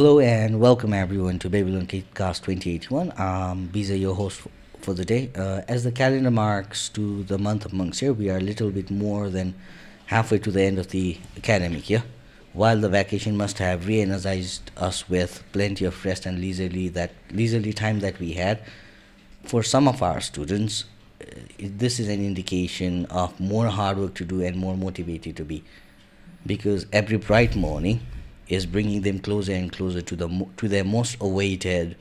Hello and welcome everyone to Babylon KidCast 2081. These are your hosts for the day. As the calendar marks to the month of monks here, we are a little bit more than halfway to the end of the academic year. While the vacation must have re-energized us with plenty of rest and leisurely time that we had, for some of our students, this is an indication of more hard work to do and more motivated to be, because every bright morning is bringing them closer and closer to their most awaited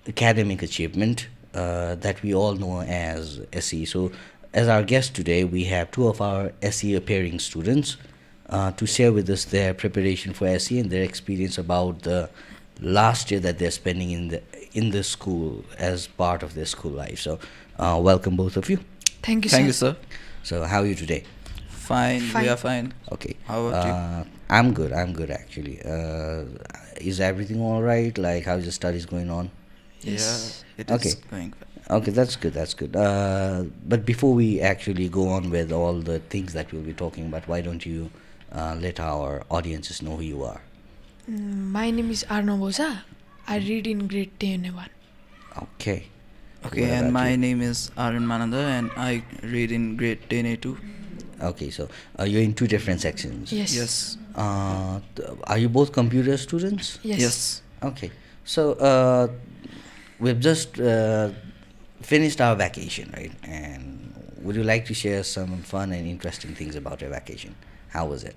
academic achievement that we all know as SE. So, as our guest today, we have two of our SE appearing students to share with us their preparation for SE and their experience about the last year that they're spending in the school as part of their school life. So, welcome both of you. Thank you, Thank sir. you, sir. So, how are you today? Fine, Fine. we are fine. Okay. How about you? I'm good. I'm good actually. Is everything all right? Like, how's your studies going on? Yes. Yeah, it is Okay. going well. Okay, that's good. That's good. But before we actually go on with all the things that we'll be talking about, why don't you let our audiences know who you are? My name is Aarnav Ojha. I read in grade 10 1. Okay. Okay, What and about my you? name is Aaryan Manandhar, and I read in grade 10A2. Okay, so you're in two different sections. Yes. Yes. Are you both computer students? Yes. Okay. So we've just finished our vacation, right? And would you like to share some fun and interesting things about your vacation? How was it?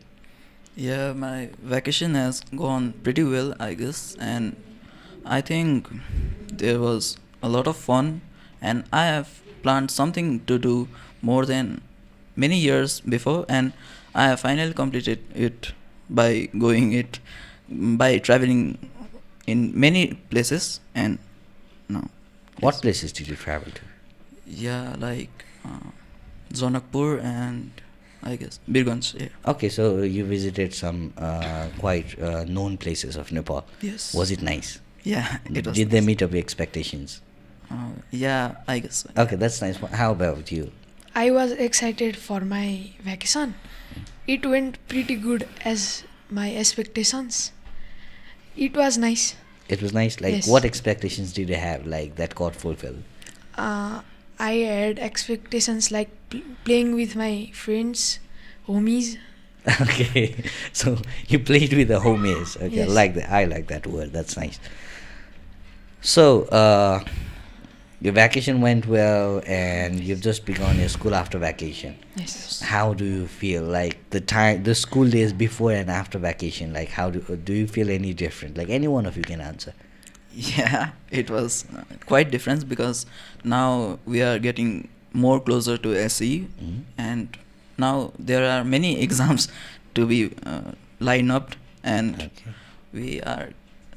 Yeah, my vacation has gone pretty well, I guess, and I think there was a lot of fun, and I have planned something to do more than many years before, and I have finally completed it by by traveling in many places, and now. What yes. places did you travel to? Yeah, like Zonakpur and I guess Birganj. Yeah. Okay, so you visited some quite known places of Nepal. Yes. Was it nice? Yeah, it was. Did they nice. meet up your expectations? Yeah, I guess. So. Okay, that's nice. How about you? I was excited for my vacation. It went pretty good as my expectations. It was nice. It was nice. Like, Yes. what expectations did you have, like, that got fulfilled? I had expectations like playing with my friends, homies. Okay, so you played with the homies. Okay, Yes. I like that word. That's nice. So, your vacation went well, and you've just begun your school after vacation. Yes. How do you feel? Like the school days before and after vacation. Like, how do you feel any different? Like, any one of you can answer. Yeah, it was quite different because now we are getting more closer to SE, Mhm. and now there are many exams to be lined up, and Okay. we are,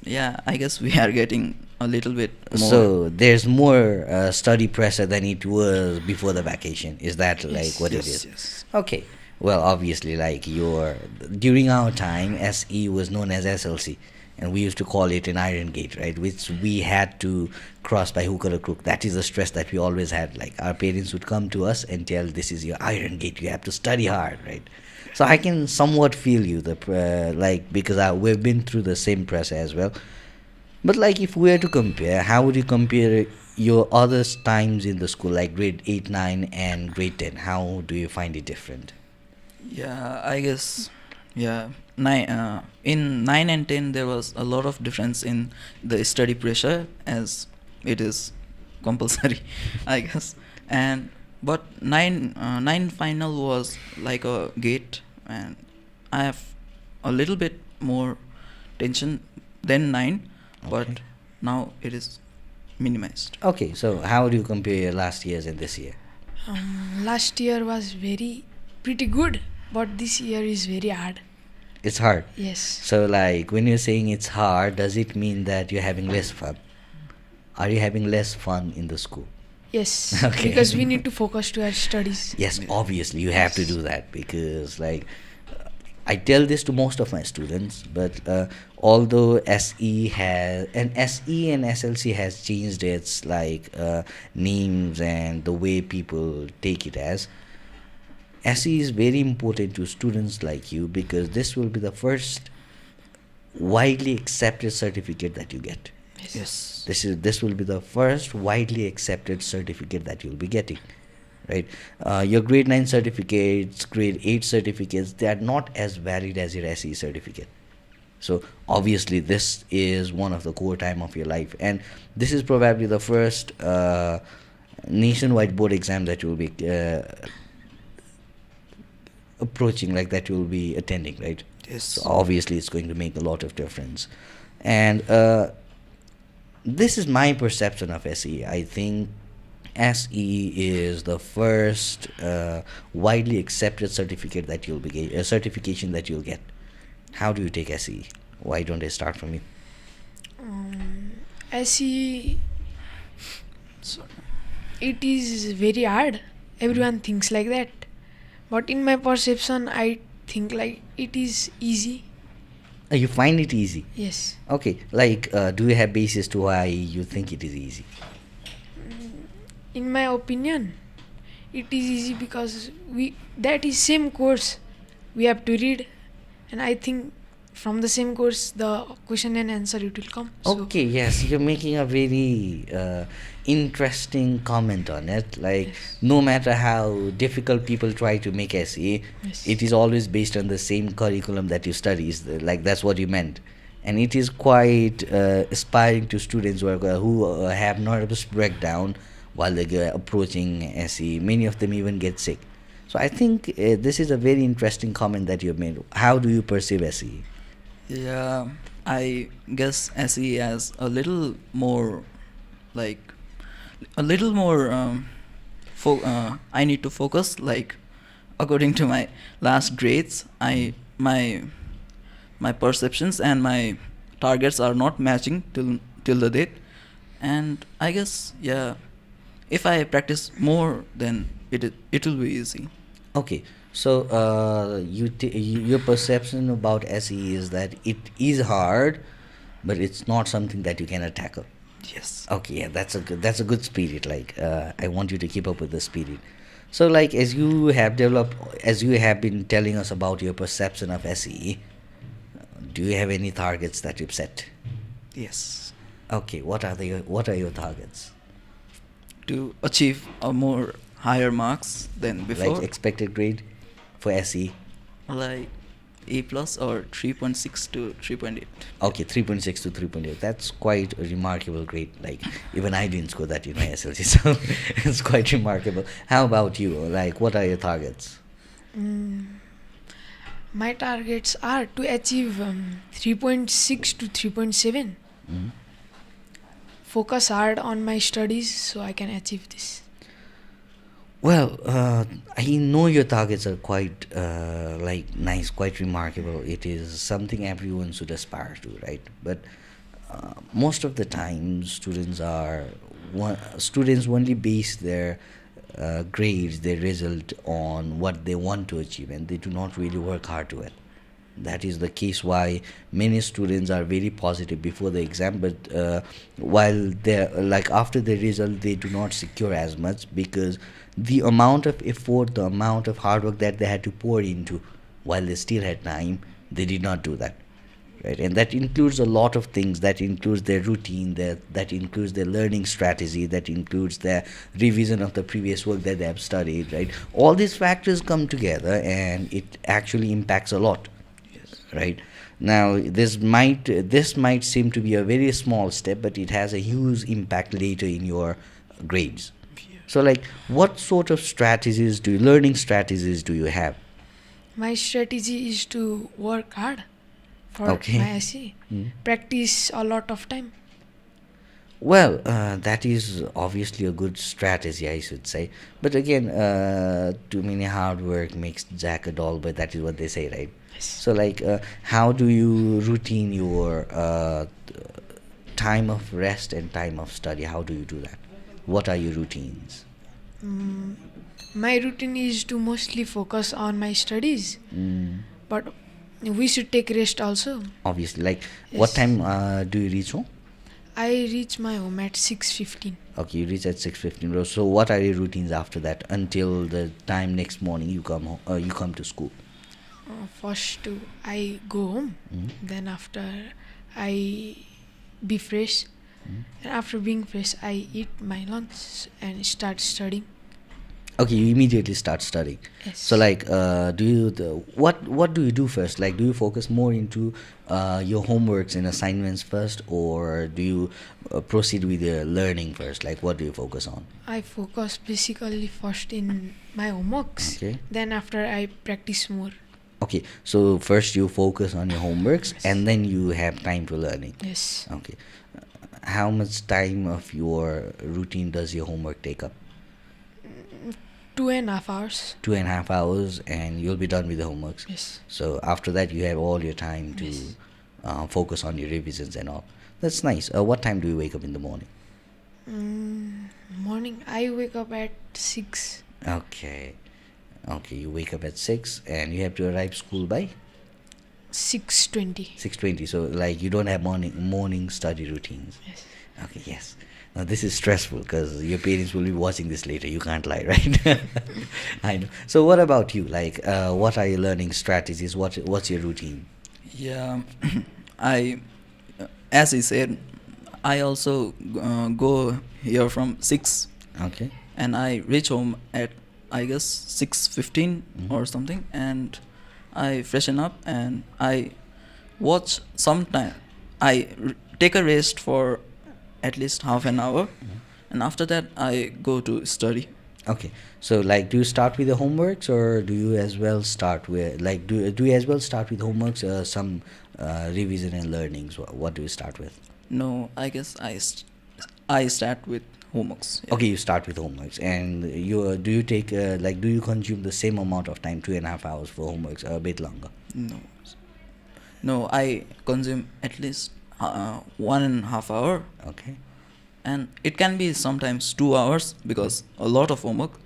yeah, I guess we are getting a little bit more. So there's more study pressure than it was before the vacation. Is that like Yes. what yes, it is? yes. Okay. Well, obviously, like during our time, SE was known as SLC, and we used to call it an iron gate, right? Which we had to cross by hook or a crook. That is the stress that we always had. Like, our parents would come to us and tell, "This is your iron gate. You have to study hard," right? So I can somewhat feel you, like, because we've been through the same pressure as well. But, like, if we were to compare, how would you compare your other times in the school, like grade 8, 9, and grade 10? How do you find it different? Yeah, I guess. Yeah, in 9 and 10 there was a lot of difference in the study pressure as it is compulsory, I guess. And but nine final was like a gate, and I have a little bit more tension than 9, but Okay. now it is minimized. Okay, so how do you compare your last years and this year? Last year was pretty good, but this year is very hard. It's hard. Yes. So, like, when you're saying it's hard, does it mean that you're having less fun? Are you having less fun in the school? Yes. Okay. Because we need to focus to our studies. Yes, Yeah. obviously, you have to Yes. do that because, like, I tell this to most of my students, but although SE and SLC has changed its, like, names and the way people take it as, SE is very important to students like you because this will be the first widely accepted certificate that you get. Yes. This will be the first widely accepted certificate that you'll be getting, right? Your grade 9 certificates, grade 8 certificates, they are not as valid as your SE certificate. So obviously this is one of the core time of your life, and this is probably the first nationwide board exam that you will be approaching, like that you will be attending, right? Yes. So obviously it's going to make a lot of difference. And this is my perception of SE. I think SE is the first widely accepted certificate that you'll be certification that you'll get. How do you take SE? Why don't I start from you? SE, Sorry. it is very hard. Everyone thinks like that. But in my perception, I think like it is easy. You find it easy? Yes. Okay, like do you have basis to why you think it is easy? In my opinion, it is easy because that is same course we have to read, and I think from the same course the question and answer it will come. Okay, yes, you're making a very interesting comment on it. Like, Yes. no matter how difficult people try to make SE, Yes. it is always based on the same curriculum that you study. Like, that's what you meant. And it is quite aspiring to students who have nervous breakdown while they're approaching SE. Many of them even get sick. So I think this is a very interesting comment that you've made. How do you perceive SE? Yeah, I guess SE as a little more, like, a little more. I need to focus. Like, according to my last grades, my perceptions and my targets are not matching till the date, and I guess, yeah, if I practice more, then it will be easy. Okay, so your perception about SE is that it is hard, but it's not something that you can tackle. Yes. Okay, yeah, that's a good spirit. Like, I want you to keep up with the spirit. So, like, as you have been telling us about your perception of SE, do you have any targets that you've set? Yes. Okay, what are your targets? To achieve a more higher marks than before, Like expected grade for SE? like A plus or 3.6 to 3.8. Okay, 3.6 to 3.8. That's quite a remarkable grade. Like, even I didn't score that in my SLC, so it's quite remarkable. How about you? Like, what are your targets? My targets are to achieve 3.6 to 3.7. Mhm. Focus hard on my studies so I can achieve this. Well, I know your targets are quite like nice, quite remarkable. It is something everyone should aspire to, right? But most of the time, students only base their grades, their result on what they want to achieve, and they do not really work hard to it. That is the case why many students are very positive before the exam, but while they're like after the result, they do not secure as much because the amount of effort, the amount of hard work that they had to pour into while they still had time, they did not do that, right? And that includes a lot of things. That includes their routine, that includes their learning strategy, that includes their revision of the previous work that they have studied, right? All these factors come together and it actually impacts a lot, right? Now this might seem to be a very small step, but it has a huge impact later in your grades. So, like, what sort of learning strategies do you have? My strategy is to work hard for Okay. my SE. Practice a lot of time. Well, that is obviously a good strategy, I should say. But again, too many hard work makes Jack a dull, but that is what they say, right? Yes. So, like, how do you routine your time of rest and time of study? How do you do that? What are your routines? My routine is to mostly focus on my studies, Mm, but we should take rest also. obviously, like, what Yes. time do you reach home? I reach my home at 6:15. Okay, you reach at 6:15. So, what are your routines after that until the time next morning you come to school? First, I go home. Mm. Then after, I be fresh. And after being fresh, I eat my lunch and start studying. Okay, you immediately start studying. Yes. So like, what do you do first? Like, do you focus more into your homeworks and assignments first, or do you proceed with your learning first? Like, what do you focus on? I focus basically first in my homeworks. Okay. Then after, I practice more. Okay, so first you focus on your homeworks, Yes. and then you have time for learning. Yes. Okay. How much time of your routine does your homework take up? 2.5 hours. 2.5 hours, and you'll be done with the homeworks. Yes. So after that, you have all your time to Yes. focus on your revisions and all. That's nice. What time do you wake up in the morning? Morning, I wake up at 6. Okay. Okay, you wake up at 6, and you have to arrive school by 6:20. 6:20. So like, you don't have morning study routines. Yes. Okay, yes. Now this is stressful because your parents will be watching this later. You can't lie, right? I know. So what about you? Like, what are your learning strategies? What's your routine? Yeah, I, as he said, I also go here from 6, Okay. and I reach home at, I guess, 6:15 Mhm. or something, and I freshen up and I watch sometime. I take a rest for at least half an hour, Mhm. and after that I go to study. Okay. So like, do you start with the homeworks, or do you as well start with like do you as well start with homeworks? Some revision and learnings. What do you start with? No, I guess I start with homeworks. Yeah. Okay, you start with homeworks, and do you take like, do you consume the same amount of time, 2.5 hours for homeworks, or a bit longer? No. No, I consume at least 1.5 hour, Okay. and it can be sometimes 2 hours because a lot of homework,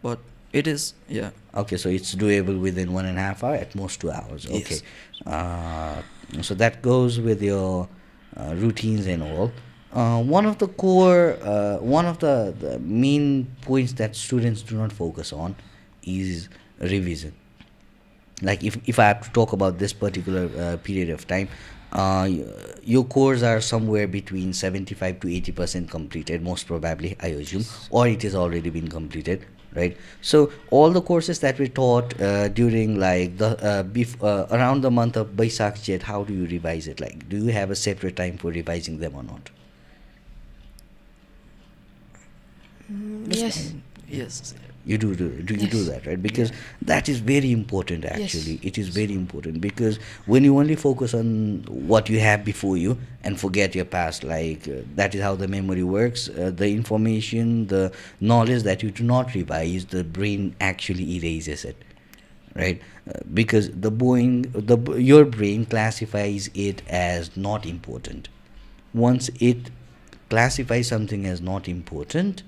but it is, yeah. Okay, so it's doable within 1.5 hour, at most 2 hours. Okay. Yes. So that goes with your routines and all. One of the core, one of the main points that students do not focus on is revision. Like, if I have to talk about this particular period of time, your cores are somewhere between 75 to 80% completed, most probably, I assume, or it has already been completed, right? So all the courses that we taught during like the around the month of Baisakh Jet, how do you revise it? Like, do you have a separate time for revising them or not? Yes. Yes. You do you do Yes. that, right? Because that is very important, actually. Yes. It is very important, because when you only focus on what you have before you and forget your past, like that is how the memory works. The information, the knowledge that you do not revise, the brain actually erases it, right? Because your brain classifies it as not important. Once it classifies something as not important,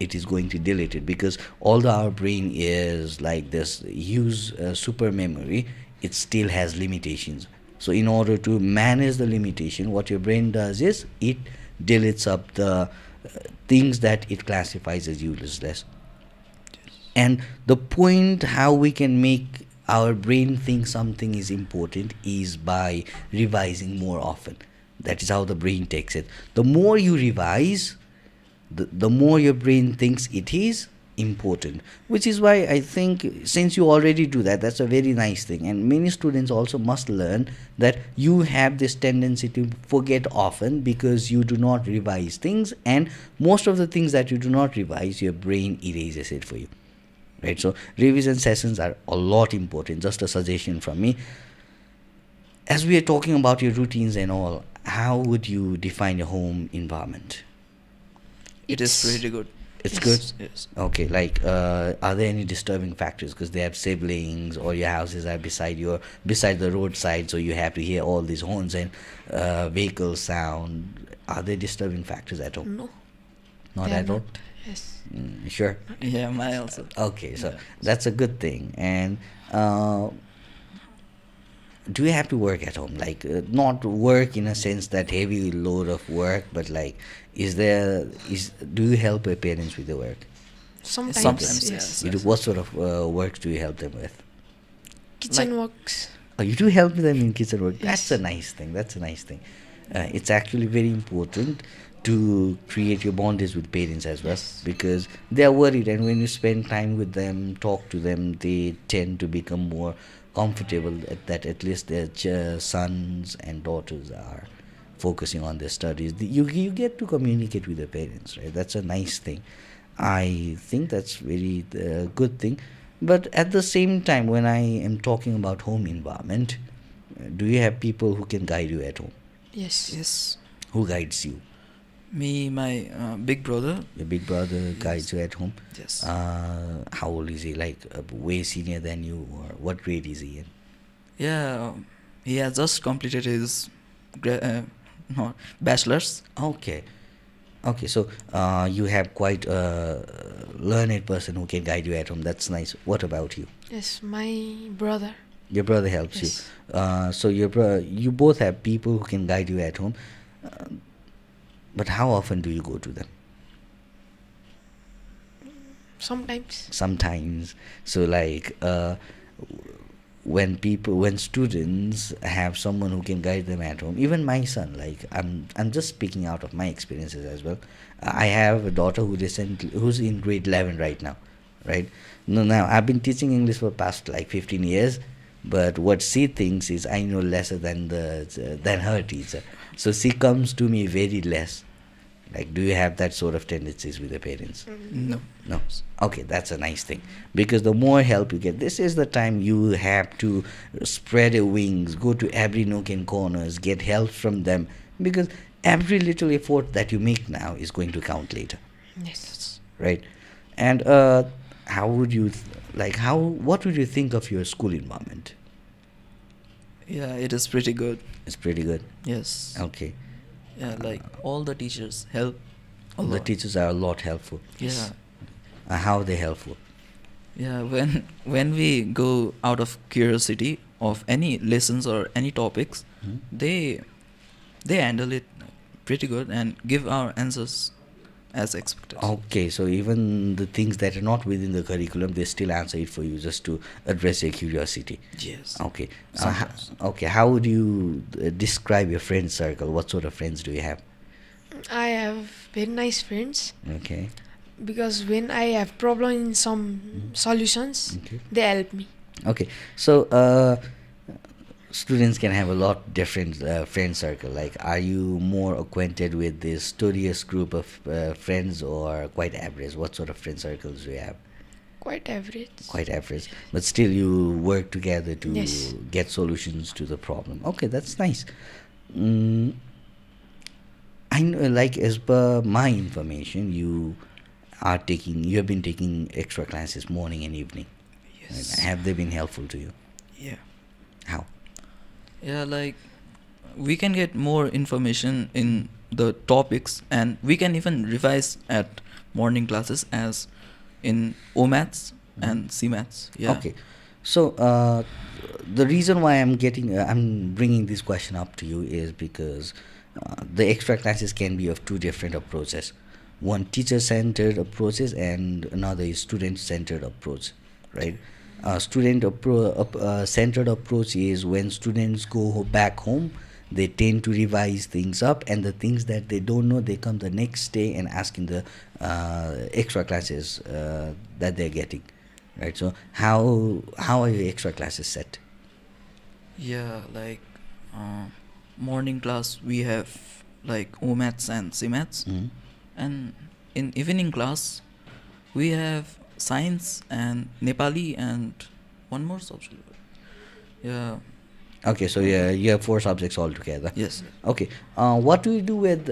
it is going to delete it, because although our brain is like this huge super memory, it still has limitations. So in order to manage the limitation, what your brain does is it deletes up the things that it classifies as useless. And the point how we can make our brain think something is important is by revising more often. That is how the brain takes it. The more you revise, the more your brain thinks it is important, which is why I think, since you already do that, that's a very nice thing. And many students also must learn that you have this tendency to forget often because you do not revise things, and most of the things that you do not revise, your brain erases it for you, right? So revision sessions are a lot important. Just a suggestion from me. As we are talking about your routines and all, how would you define your home environment? It is It's- pretty good. It's Yes. good. Yes. Okay, like, are there any disturbing factors? Because they have siblings, or your houses are beside the roadside, so you have to hear all these horns and vehicle sound. Are there disturbing factors at all? No. Not they are at all. not. Yes. Sure. Yeah, my also. Okay, so Yeah. that's a good thing. And do you have to work at home? Like, not work in a sense that heavy load of work, but like, do you help your parents with the work? Sometimes. Sometimes, yes. yes. You do, what sort of work do you help them with? Kitchen works. Oh, you do help them in kitchen work. That's Yes. a nice thing. That's a nice thing. It's actually very important to create your bonds with parents as well, Yes. because they are worried, and when you spend time with them, talk to them, they tend to become more comfortable that at least their sons and daughters are focusing on their studies. You get to communicate with the parents, right? That's a nice thing. I think that's very good thing. But at the same time, when I am talking about home environment, do you have people who can guide you at home? Yes. Yes. Who guides you? Me, my big brother. Your big brother guides Yes. you at home. Yes. How old is he? Like way senior than you, or what grade is he in? Yeah, he has just completed his no, bachelor's. Okay. Okay, so you have quite a learned person who can guide you at home. That's nice. What about you? Yes. My brother. Your brother helps Yes. you. So you both have people who can guide you at home. Uh, but how often do you go to them? Sometimes. Sometimes. So like when students have someone who can guide them at home, even my son, like I'm just speaking out of my experiences as well. I have a daughter who's in grade 11 right now, right? No, now I've been teaching English for past like 15 years, but what she thinks is I know lesser than her teacher, so she comes to me very less. Like, do you have that sort of tendencies with the parents? No. No. Okay, that's a nice thing. Because the more help you get, this is the time you have to spread your wings, go to every nook and corners, get help from them. Because every little effort that you make now is going to count later, Yes. right? And how would you, what would you think of your school environment? Yeah, it is pretty good. It's pretty good. Yes. Okay. Yeah, like all the teachers help a The lot. teachers are a lot helpful. Yeah. How are they helpful? Yeah, when we go out of curiosity of any lessons or any topics, Hmm? they handle it pretty good and give our answers as expected. Okay, so even the things that are not within the curriculum, they still answer it for you just to address your curiosity. Yes. Okay. Sometimes. Okay, how would you describe your friend circle? What sort of friends do you have? I have very nice friends Okay. because when I have problem in some solutions, Okay. they help me. Okay. So students can have a lot different friend circle. Like, are you more acquainted with this studious group of friends, or quite average? What sort of friend circles do you have? Quite average. Quite average, but still you work together to Yes. get solutions to the problem. Okay, that's nice. mm, I know, like, as per my information, you have been taking extra classes morning and evening. Yes. Have they been helpful to you? Yeah. How? Yeah, like we can get more information in the topics, and we can even revise at morning classes as in O maths and C maths. Yeah. Okay, so the reason why I'm bringing this question up to you is because the extra classes can be of two different approaches. One, teacher-centered approaches, and another is student-centered approach, right? Centered approach is when students go back home, they tend to revise things up, and the things that they don't know, they come the next day and ask in the extra classes that they're getting, right? So how are your extra classes set? Yeah, like morning class we have like O maths and C maths, Mhm. and in evening class we have science and Nepali and one more subject. Yeah. Okay, so yeah, you have four subjects altogether. Yes. Okay, what do you do with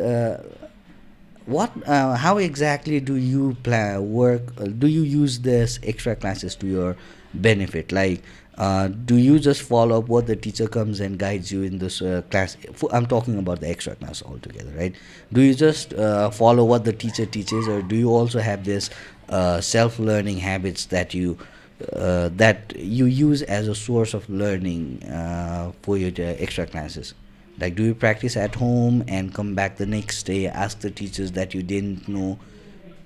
how exactly do you work? Do you use this extra classes to your benefit? Like, do you just follow up what the teacher comes and guides you in this class? I'm talking about the extra class altogether, right? Do you just follow what the teacher teaches, or do you also have this self-learning habits that you use as a source of learning for your extra classes? Like, do you practice at home and come back the next day, ask the teachers that you didn't know?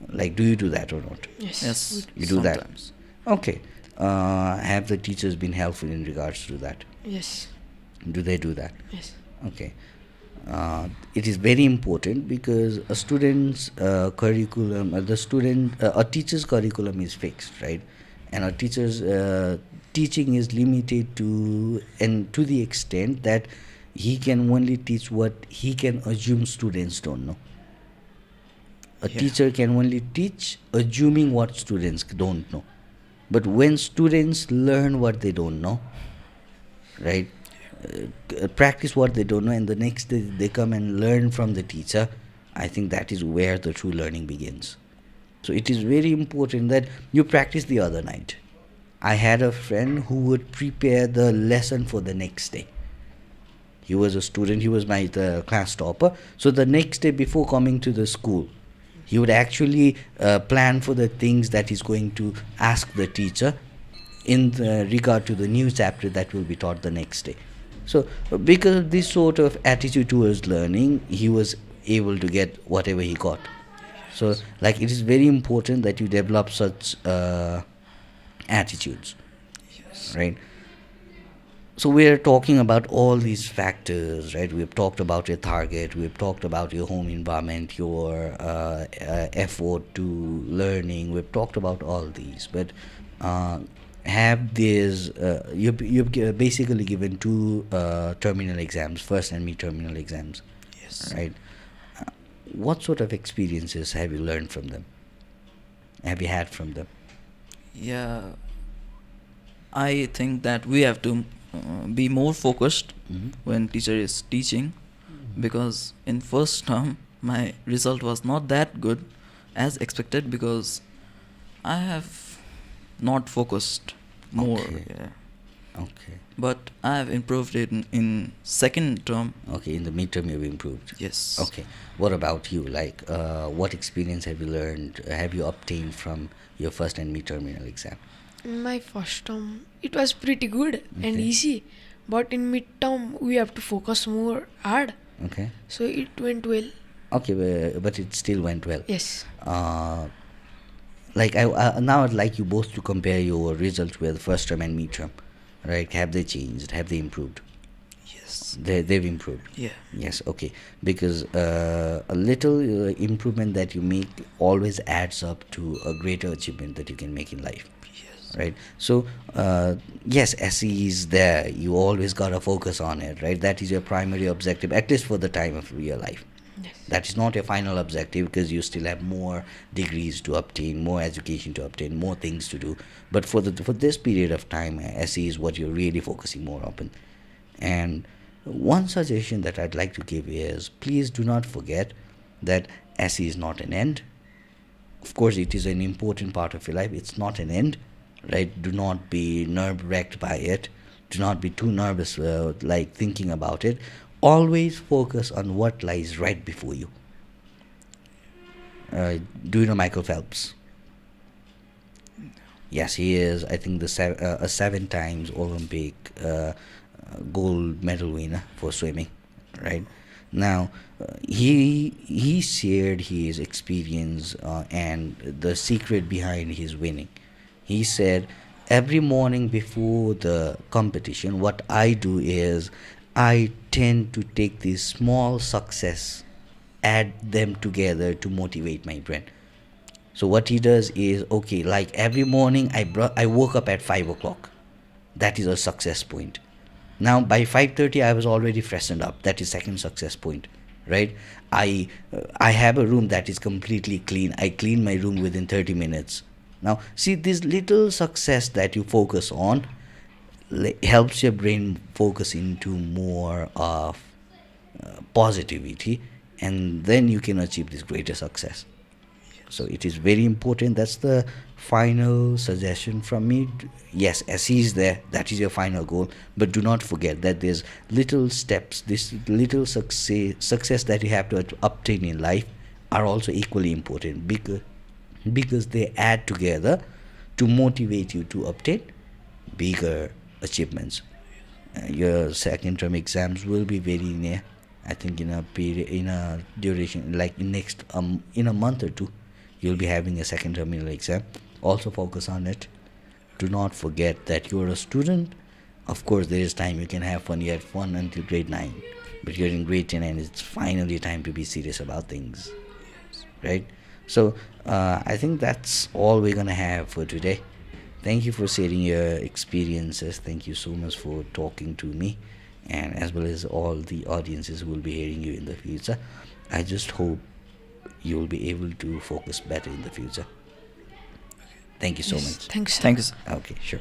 Like, do you do that or not? Yes. Yes. You do that. sometimes. Okay. have the teachers been helpful in regards to that? Yes. Do they do that? Yes. Okay. It is very important because a student's curriculum, a teacher's curriculum is fixed, right? And a teacher's teaching is limited to the extent that he can only teach what he can assume students don't know. A Yeah. teacher can only teach assuming what students don't know. But when students learn what they don't know, right, practice what they don't know, and the next day they come and learn from the teacher, I think that is where the true learning begins. So it is very important that you practice the other night. I had a friend who would prepare the lesson for the next day. He was a student, he was the class topper. So the next day before coming to the school, he would actually plan for the things that he's going to ask the teacher in regard to the new chapter that will be taught the next day. So because of this sort of attitude towards learning, he was able to get whatever he got. So like it is very important that you develop such attitudes, right? So we're talking about all these factors, right? We've talked about your target, we've talked about your home environment, your effort to learning, we've talked about all these. But have these, you've basically given two terminal exams, first and mid-terminal exams, Yes. right? What sort of experiences have you learned from them? Have you had from them? Yeah. I think that we have to be more focused Mhm. when teacher is teaching, because in first term my result was not that good as expected because I have not focused more. Okay. Yeah. Okay. But I have improved it in second term. Okay, in the midterm you've improved. Yes. Okay. What about you? Like, what experience have you learned? Have you obtained from your first and mid-terminal exam? In my first term, it was pretty good and Okay. easy. But in midterm, we have to focus more hard. Okay. So it went well. Okay, but it still went well. Yes. Like now I'd like you both to compare your results with first term and midterm, right? Have they changed? Have they improved? Yes. They've improved. Yeah. Yes, okay. Because a little improvement that you make always adds up to a greater achievement that you can make in life, Yes. right? So, yes, SE is there. You always gotta focus on it, right? That is your primary objective, at least for the time of your life. Yes. That is not your final objective because you still have more degrees to obtain, more education to obtain, more things to do. But for this period of time, SE is what you're really focusing more on. And one suggestion that I'd like to give is please do not forget that SE is not an end. Of course, it is an important part of your life. It's not an end, right? Do not be nerve-wracked by it. Do not be too nervous, like thinking about it. Always focus on what lies right before you. Do you know Michael Phelps? Yes, he is, I think, a 7 times Olympic gold medal winner for swimming, right? Now, he shared his experience and the secret behind his winning. He said, every morning before the competition, what I do is I tend to take these small success, add them together to motivate my brain. So what he does is, okay, like every morning I woke up at 5 o'clock. That is a success point. Now by 5:30 I was already freshened up. That is second success point, right? I have a room that is completely clean. I clean my room within 30 minutes. Now see, this little success that you focus on helps your brain focus into more of positivity, and then you can achieve this greater success. So it is very important. That's the final suggestion from me. Yes, SE is there. That is your final goal. But do not forget that there's little steps, this little success that you have to obtain in life are also equally important because they add together to motivate you to obtain bigger achievements. Your second term exams will be very near. I think in a duration, like in a month or two, you'll be having a second terminal exam. Also focus on it. do not forget that you're a student. Of course, there is time you can have fun. You had fun until grade 9, but you're in grade 10 and it's finally time to be serious about things, right? So I think that's all we're gonna have for today. Thank you for sharing your experiences. Thank you so much for talking to me, and as well as all the audiences who will be hearing you in the future. I just hope you will be able to focus better in the future. Thank you so Yes, much. thanks. Thank you, sir. Okay, sure.